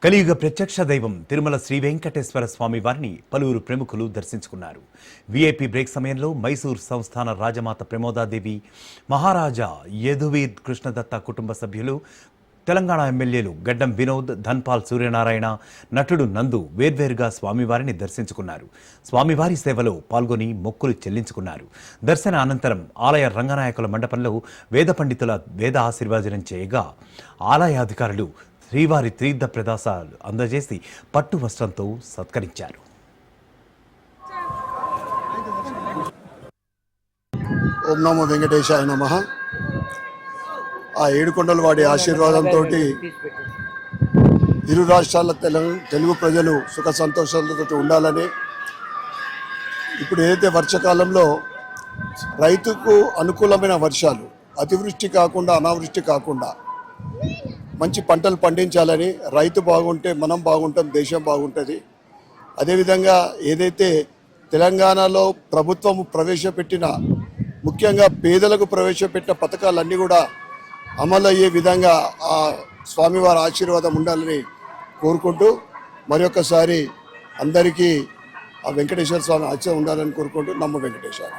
కలియుగ ప్రత్యక్ష దైవం తిరుమల శ్రీ వెంకటేశ్వర స్వామి వారిని పలువురు ప్రముఖులు దర్శించుకున్నారు. వీఐపీ బ్రేక్ సమయంలో మైసూర్ సంస్థాన రాజమాత ప్రమోదాదేవి, మహారాజా యదువీర్ కృష్ణదత్త కుటుంబ సభ్యులు, తెలంగాణ ఎమ్మెల్యేలు గడ్డం వినోద్, ధన్పాల్ సూర్యనారాయణ, నటుడు నందు వేర్వేరుగా స్వామివారిని దర్శించుకున్నారు. స్వామివారి సేవలో పాల్గొని మొక్కులు చెల్లించుకున్నారు. దర్శన అనంతరం ఆలయ రంగనాయకుల మండపంలో వేద పండితుల వేద ఆశీర్వచనం చేయగా ఆలయ అధికారులు శ్రీవారి తీర్థ ప్రదాసాలు అందజేసి పట్టు వస్త్రంతో సత్కరించారు. ఓం నమో వెంకటేశాయ నమః. ఆ ఏడుకొండల వాడి ఆశీర్వాదంతో ఇరు రాష్ట్రాల తెలుగు ప్రజలు సుఖ సంతోషాలతో ఉండాలని, ఇప్పుడు ఏదైతే వర్షాకాలంలో రైతుకు అనుకూలమైన వర్షాలు, అతివృష్టి కాకుండా అనావృష్టి కాకుండా మంచి పంటలు పండించాలని, రైతు బాగుంటే మనం బాగుంటాం, దేశం బాగుంటుంది. అదేవిధంగా ఏదైతే తెలంగాణలో ప్రభుత్వం ప్రవేశపెట్టిన, ముఖ్యంగా పేదలకు ప్రవేశపెట్టిన పథకాలన్నీ కూడా అమలు అయ్యే విధంగా ఆ స్వామివారి ఆశీర్వాదం ఉండాలని కోరుకుంటూ మరొకసారి అందరికీ ఆ వెంకటేశ్వర స్వామి ఆశీర్వాదం ఉండాలని కోరుకుంటూ నమ్మ వెంకటేశ్వర.